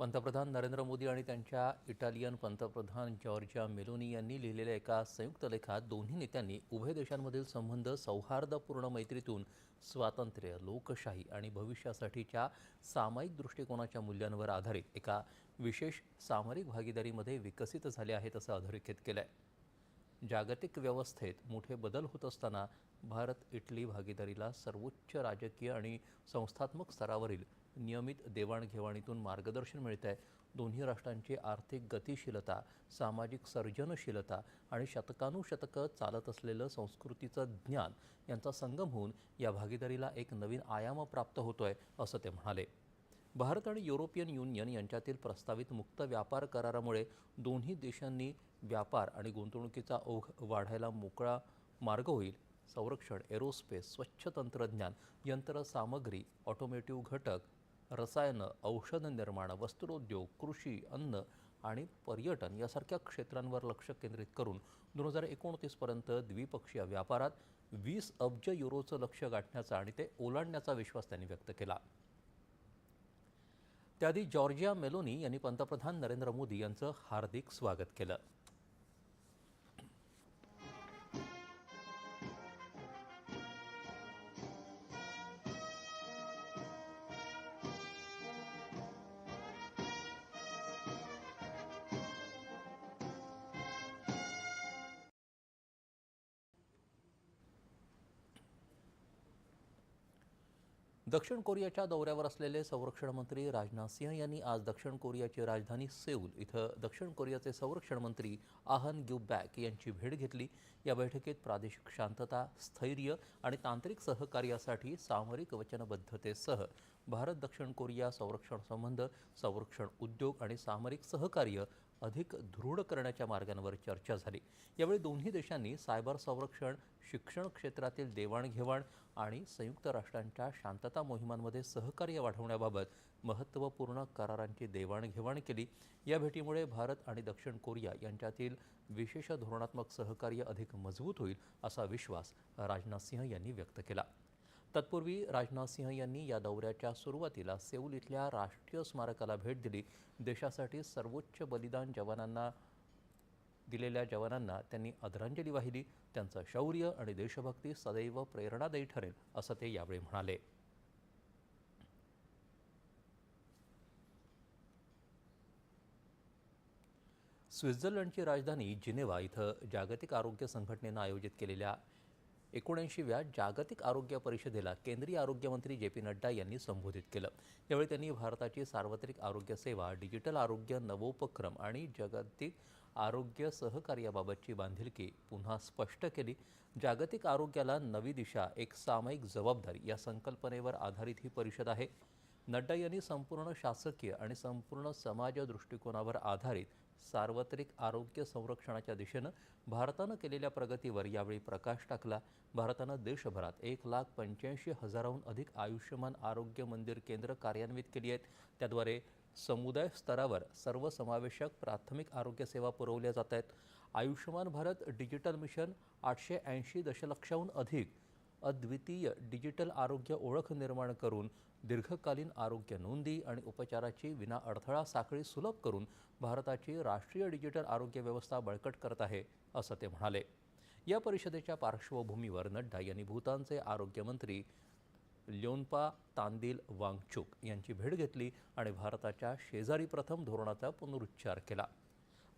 पंतप्रधान नरेंद्र मोदी आणि त्यांच्या इटालियन पंतप्रधान जॉर्जिया मेलोनी यांनी लिहिलेल्या एका संयुक्त लेखात दोन्ही नेत्यांनी उभय देशांमधील संबंध सौहार्दपूर्ण मैत्रीतून स्वातंत्र्य, लोकशाही आणि भविष्यासाठीच्या सामायिक दृष्टिकोनाच्या मूल्यांवर आधारित एका विशेष सामरिक भागीदारीमध्ये विकसित झाले आहेत असं अधोरेखित केलं आहे। जागतिक व्यवस्थेत मोठे बदल होत असताना भारत इटली भागीदारीला सर्वोच्च राजकीय आणि संस्थात्मक स्तरावरील नियमित देवाणघेवाणीतून मार्गदर्शन मिळत आहे। दोन्ही राष्ट्रांची आर्थिक गतिशीलता, सामाजिक सर्जनशीलता आणि शतकानुशतकं चालत असलेलं संस्कृतीचं ज्ञान यांचा संगम होऊन या भागीदारीला एक नवीन आयाम प्राप्त होतोय असं ते म्हणाले। भारत आणि युरोपियन युनियन यांच्यातील प्रस्तावित मुक्त व्यापार करारामुळे दोन्ही देशांनी व्यापार आणि गुंतवणुकीचा ओघ वाढायला मोकळा मार्ग होईल। संरक्षण, एरोस्पेस, स्वच्छ तंत्रज्ञान, यंत्रसामग्री, ऑटोमोटिव्ह घटक, रसायनं, औषध निर्माण, वस्त्रोद्योग, कृषी, अन्न आणि पर्यटन यासारख्या क्षेत्रांवर लक्ष केंद्रित करून 2029 पर्यंत द्विपक्षीय व्यापारात 20 अब्ज युरोचं लक्ष्य गाठण्याचा आणि ते ओलांडण्याचा विश्वास त्यांनी व्यक्त केला। त्याआधी जॉर्जिया मेलोनी यांनी पंतप्रधान नरेंद्र मोदी यांचं हार्दिक स्वागत केलं। दक्षिण कोरियाच्या दौऱ्यावर असलेले संरक्षण मंत्री राजनाथ सिंह यांनी आज दक्षिण कोरियाची राजधानी सेऊल इथं दक्षिण कोरियाचे संरक्षण मंत्री आहन ग्युबॅक यांची भेट घेतली। या बैठकीत प्रादेशिक शांतता, स्थैर्य आणि तांत्रिक सहकार्यासाठी सामरिक वचनबद्धतेसह भारत दक्षिण कोरिया संरक्षण संबंध, संरक्षण उद्योग आणि सामरिक सहकार्य अधिक दृढ करण्याच्या मार्गांवर चर्चा झाली। यावेळी दोन्ही देशांनी सायबर संरक्षण, शिक्षण क्षेत्रातील देवाणघेवाण आणि संयुक्त राष्ट्रांच्या शांतता मोहिमांमध्ये सहकार्य वाढवण्याबाबत महत्त्वपूर्ण करारांची देवाणघेवाण केली। या भेटीमुळे भारत आणि दक्षिण कोरिया यांच्यातील विशेष धोरणात्मक सहकार्य अधिक मजबूत होईल असा विश्वास राजनाथ सिंह यांनी व्यक्त केला। तत्पूर्वी राजनाथ सिंह यांनी या दौऱ्याच्या सुरुवातीला सेऊल इथल्या राष्ट्रीय स्मारकाला भेट दिली। देशासाठी सर्वोच्च बलिदान दिलेल्या जवानांना त्यांनी आदरांजली वाहिली। त्यांचं शौर्य आणि देशभक्ती सदैव प्रेरणादायी ठरेल असं ते यावेळी म्हणाले। स्वित्झर्लंडची राजधानी जिनेव्हा इथं जागतिक आरोग्य संघटनेनं आयोजित केलेल्या 79व्या जागतिक आरोग्य परिषदेला केंद्रीय आरोग्यमंत्री जे.पी. नड्डा यांनी संबोधित केलं। यावेळी त्यांनी भारताची सार्वत्रिक आरोग्य सेवा, डिजिटल आरोग्य नवोपक्रम आणि जागतिक आरोग्य सहकार्याबाबतची बांधिलकी पुन्हा स्पष्ट केली। जागतिक आरोग्याला नवी दिशा, एक सामायिक जबाबदारी या संकल्पनेवर आधारित ही परिषद आहे। नड्डा यांनी संपूर्ण शासकीय आणि संपूर्ण समाज दृष्टिकोनावर आधारित सार्वत्रिक आरोग्य संरक्षणाच्या दिशेनं भारतानं केलेल्या प्रगतीवर यावेळी प्रकाश टाकला। भारतानं देशभरात 1,85,000हून अधिक आयुष्यमान आरोग्य मंदिर केंद्र कार्यान्वित केली आहेत। त्याद्वारे समुदाय स्तरावर सर्वसमावेशक प्राथमिक आरोग्य सेवा पुरवल्या जात आहेत। आयुष्यमान भारत डिजिटल मिशन 880 दशलक्षाहून अधिक अद्वितीय डिजिटल आरोग्य ओळख निर्माण करून दीर्घकालीन आरोग्य नोंदी आणि उपचाराची विना अडथळा साखळी सुलभ करून भारताची राष्ट्रीय डिजिटल आरोग्य व्यवस्था बळकट करत आहे असं ते म्हणाले। या परिषदेच्या पार्श्वभूमीवर नड्डा यांनी भूतानचे आरोग्यमंत्री ल्योन्पा तांदिल वांगचुक यांची भेट घेतली आणि भारताच्या शेजारी प्रथम धोरणाचा पुनरुच्चार केला।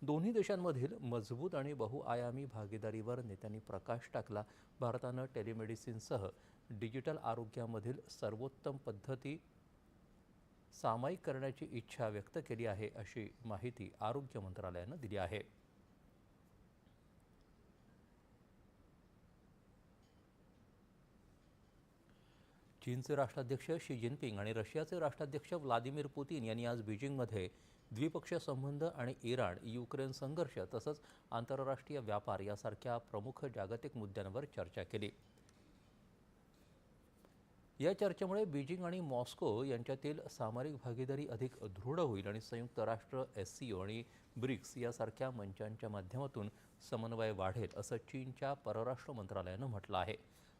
दोन्ही देशांमधील मजबूत आणि बहुआयामी भागीदारीवर नेत्यांनी प्रकाश टाकला। भारतानं टेलिमेडिसिनसह डिजिटल आरोग्यामधील सर्वोत्तम पद्धती सामायिक करण्याची इच्छा व्यक्त केली आहे अशी माहिती आरोग्य मंत्रालयानं दिली आहे। चीनचे राष्ट्राध्यक्ष शी जिनपिंग आणि रशियाचे राष्ट्राध्यक्ष व्लादिमीर पुतिन यांनी आज बीजिंगमध्ये द्विपक्षीय संबंध आणि इराण, युक्रेन संघर्ष तसंच आंतरराष्ट्रीय व्यापार यासारख्या प्रमुख जागतिक मुद्द्यांवर चर्चा केली। या चर्चेमुळे बीजिंग आणि मॉस्को यांच्यातील सामरिक भागीदारी अधिक दृढ होईल आणि संयुक्त राष्ट्र, SCO आणि ब्रिक्स यासारख्या मंचांच्या माध्यमातून समन्वय वाढेल असं चीनच्या परराष्ट्र मंत्रालयानं म्हटलं आहे।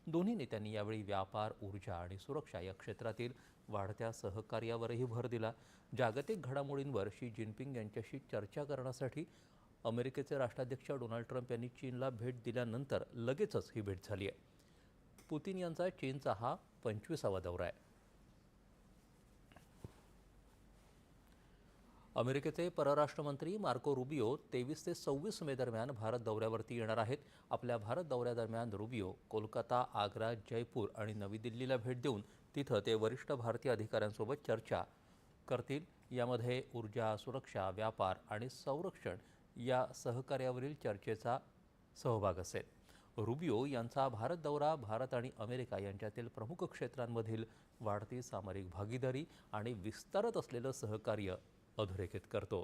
दोन्ही नेत्यांनी यावेळी व्यापार, ऊर्जा आणि सुरक्षा या क्षेत्रातील वाढत्या सहकार्यावरही भर दिला. जागतिक घडामोडींवर शी जिनपिंग यांच्याशी चर्चा करण्यासाठी अमेरिकेचे राष्ट्राध्यक्ष डोनाल्ड ट्रम्प यांनी चीनला भेट दिल्यानंतर लगेचच ही भेट झाली आहे. पुतिन यांचा चीनचा हा 25वा दौरा आहे. अमेरिकेचे परराष्ट्र मंत्री मार्को रुबियो 23 ते 26 मे दरम्यान भारत दौऱ्यावरती येणार आहेत. आपल्या भारत दौऱ्यादरम्यान रुबियो कोलकाता, आग्रा, जयपूर आणि नवी दिल्लीला भेट देऊन तिथं ते वरिष्ठ भारतीय अधिकाऱ्यांसोबत चर्चा करतील. यामध्ये ऊर्जा, सुरक्षा, व्यापार आणि संरक्षण या सहकार्यावरील चर्चेचा सहभाग असेल. रुबियो यांचा भारत दौरा भारत आणि अमेरिका यांच्यातील प्रमुख क्षेत्रांमधील वाढती सामरिक भागीदारी आणि विस्तारत असलेलं सहकार्य अधोरेखित करतो.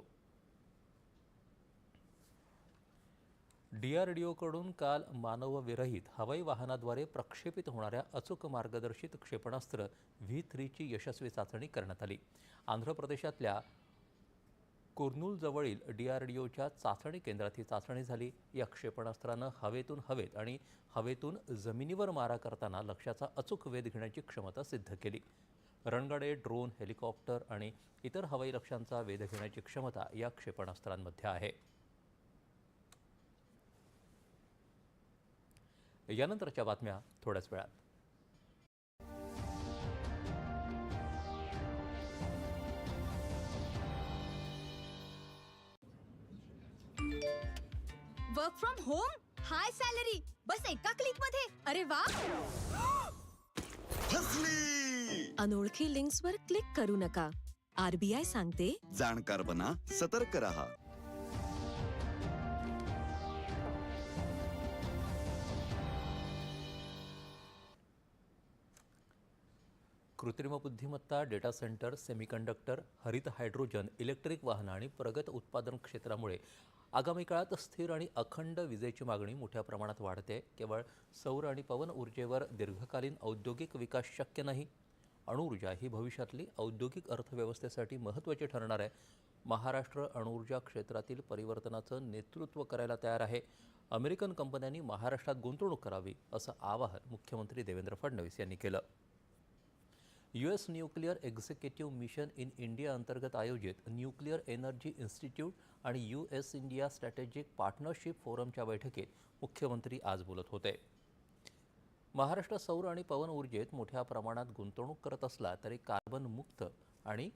DRDOकडून काल मानवविरहित हवाई वाहनाद्वारे प्रक्षेपित होणाऱ्या अचूक मार्गदर्शित क्षेपणास्त्र V3ची यशस्वी चाचणी करण्यात आली. आंध्र प्रदेशातल्या कुर्नूलजवळील DRDOच्या चाचणी केंद्रात ही चाचणी झाली. या क्षेपणास्त्रानं हवेतून हवेत आणि हवेतून जमिनीवर मारा करताना लक्ष्याचा अचूक वेध घेण्याची क्षमता सिद्ध केली. रणगाडे, ड्रोन, हेलिकॉप्टर आणि इतर हवाई लक्ष्यांचा वेध घेण्याची क्षमता या क्षेपणास्त्रांमध्ये आहे. यानंतरच्या बातम्या थोड्याच वेळात. Work from home, high salary, बस एका क्लिक मध्ये. अरे वा. अनोळखी लिंक्सवर क्लिक करू नका. RBI सांगते, जाणकार बना, सतर्क रहा. कृत्रिम बुद्धिमत्ता, डेटा सेंटर, सेमीकंडक्टर, हरित हायड्रोजन, इलेक्ट्रिक वाहन आणि प्रगत उत्पादन क्षेत्रामुळे आगामी काळात स्थिर आणि अखंड विजेची मागणी मोठ्या प्रमाणात वाढते. केवळ सौर आणि पवन ऊर्जेवर दीर्घकालीन औद्योगिक विकास शक्य नाही. अणुऊर्जा ही भविष्यातली औद्योगिक अर्थव्यवस्थेसाठी महत्त्वाची ठरणार आहे. महाराष्ट्र अणुऊर्जा क्षेत्रातील परिवर्तनाचं नेतृत्व करायला तयार आहे. अमेरिकन कंपन्यांनी महाराष्ट्रात गुंतवणूक करावी असं आवाहन मुख्यमंत्री देवेंद्र फडणवीस यांनी केलं. US nuclear executive mission in India अंतर्गत आयोजित न्यूक्लिअर एनर्जी इन्स्टिट्यूट आणि US इंडिया स्ट्रॅटेजिक पार्टनरशिप फोरमच्या बैठकीत मुख्यमंत्री आज बोलत होते. महाराष्ट्र सौर आणि पवन ऊर्जेत मोठ्या प्रमाणात गुंतवणूक करत असला तरी कार्बन मुक्त आणि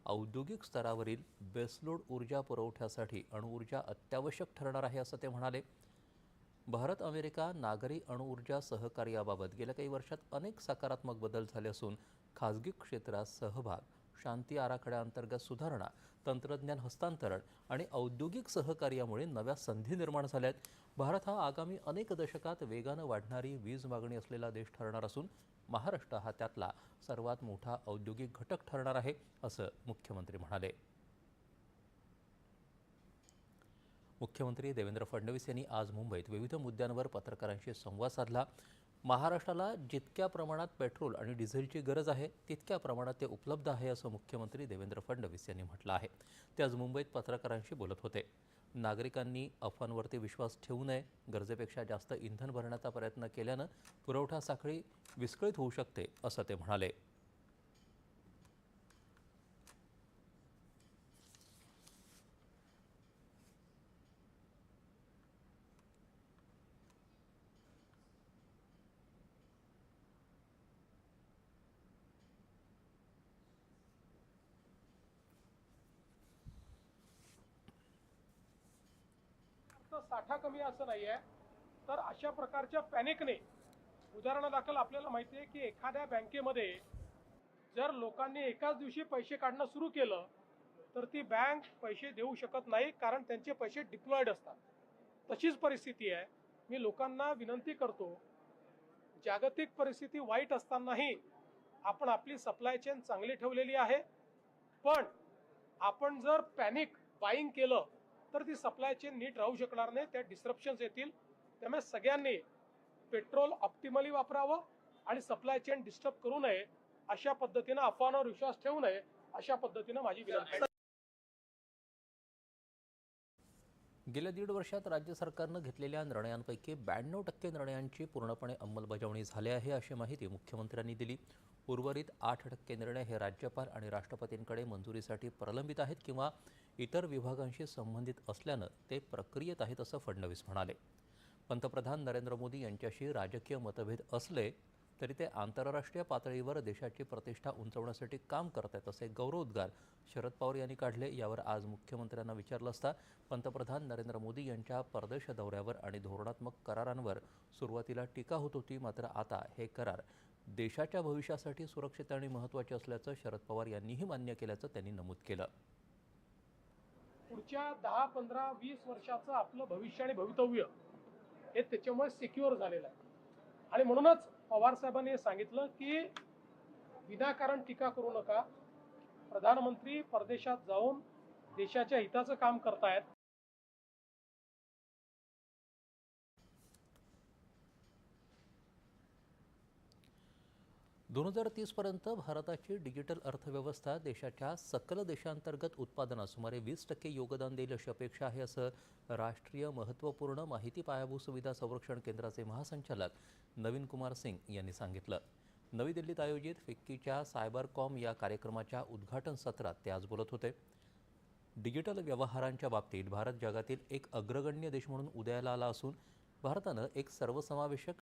औद्योगिक स्तरावरील बेसलोड ऊर्जा पुरवठ्यासाठी अणुऊर्जा अत्यावश्यक ठरणार आहे असं ते म्हणाले. भारत अमेरिका नागरी अणुऊर्जा सहकार्याबाबत गेल्या काही वर्षात अनेक सकारात्मक बदल झाले असून खाजगी क्षेत्रात सहभाग, शांती आराखड्याअंतर्गत सुधारणा, तंत्रज्ञान हस्तांतरण आणि औद्योगिक सहकार्यामुळे नव्या संधी निर्माण झाल्या आहेत. भारत हा आगामी अनेक दशकात वेगानं वाढणारी वीज मागणी असलेला देश ठरणार असून महाराष्ट्र हा त्यातला सर्वात मोठा औद्योगिक घटक ठरणार आहे असं मुख्यमंत्री म्हणाले. मुख्यमंत्री देवेंद्र फडणवीस यांनी आज मुंबईत विविध मुद्द्यांवर पत्रकारांशी संवाद साधला. महाराष्ट्राला जितक्या प्रमाणात पेट्रोल आणि डिझेलची गरज आहे तितक्या प्रमाणात ते उपलब्ध आहे असं मुख्यमंत्री देवेंद्र फडणवीस यांनी म्हटलं आहे. ते आज मुंबईत पत्रकारांशी बोलत होते. नागरिकांनी अफवांवरती विश्वास ठेवू नये. गरजेपेक्षा जास्त इंधन भरण्याचा प्रयत्न केल्यानं पुरवठा साखळी विस्कळीत होऊ शकते असं ते म्हणाले. साठा कमी असं नाही आहे. तर अशा प्रकारच्या पॅनिकने, उदाहरणादाखल आपल्याला माहिती आहे की एखाद्या बँकेमध्ये जर लोकांनी एकाच दिवशी पैसे काढणं सुरू केलं तर ती बँक पैसे देऊ शकत नाही, कारण त्यांचे पैसे डिप्लॉयड असतात. तशीच परिस्थिती आहे. मी लोकांना विनंती करतो, जागतिक परिस्थिती वाईट असतानाही आपण आपली सप्लाय चेन चांगली ठेवलेली आहे, पण आपण जर पॅनिक बाईंग केलं तर ती सप्लाय चेन नीट राहू शकणार नाही. त्या डिस्ट्रप्शन्स येतील. त्यामुळे सगळ्यांनी पेट्रोल ऑप्टिमली वापरावं आणि सप्लाय चेन डिस्टर्ब करू नये. अशा पद्धतीनं अफवांवर विश्वास ठेवू नये, अशा पद्धतीनं माझी विनंती आहे. गेल्या 1.5 वर्षात राज्य सरकारनं घेतलेल्या निर्णयांपैकी 92% निर्णयांची पूर्णपणे अंमलबजावणी झाली आहे, अशी माहिती मुख्यमंत्र्यांनी दिली. उर्वरित 8% निर्णय हे राज्यपाल आणि राष्ट्रपतींकडे मंजुरीसाठी प्रलंबित आहेत किंवा इतर विभागांशी संबंधित असल्यानं ते प्रक्रियेत आहेत, असं फडणवीस म्हणाले. पंतप्रधान नरेंद्र मोदी यांच्याशी राजकीय मतभेद असले तरी ते आंतरराष्ट्रीय पातळीवर देशाची प्रतिष्ठा उंचावण्यासाठी काम करत आहेत, असे गौरवोद्गार शरद पवार यांनी काढले. यावर आज मुख्यमंत्र्यांना विचारलं असता पंतप्रधान नरेंद्र मोदी यांच्या परदेश दौऱ्यावर आणि धोरणात्मक करारांवर सुरुवातीला टीका होत होती. मात्र आता हे करार देशाच्या भविष्यासाठी सुरक्षित आणि महत्त्वाचे असल्याचं शरद पवार यांनीही मान्य केल्याचं त्यांनी नमूद केलं. पुढच्या 10, 15, 20 वर्षाचं आपलं भविष्य आणि भवितव्य हे त्याच्यामुळे सिक्युअर झालेलं आहे. आणि म्हणूनच पवार साहेबांनी हे सांगितलं की विनाकारण टीका करू नका. प्रधानमंत्री परदेशात जाऊन देशाच्या हिताचं काम करतायत. 2030 पर्यंत भारताची डिजिटल अर्थव्यवस्था देशाच्या सकल देशांतर्गत उत्पादनात सुमारे 20% योगदान देईल, अशी अपेक्षा आहे, असं राष्ट्रीय महत्त्वपूर्ण माहिती पायाभूत सुविधा संरक्षण केंद्राचे महासंचालक नवीन कुमार सिंग यांनी सांगितलं. नवी दिल्लीत आयोजित फिक्कीच्या सायबरकॉम या कार्यक्रमाच्या उद्घाटन सत्रात ते आज बोलत होते. डिजिटल व्यवहारांच्या बाबतीत भारत जगातील एक अग्रगण्य देश म्हणून उदयाला आला असून भारतानं एक सर्वसमावेशक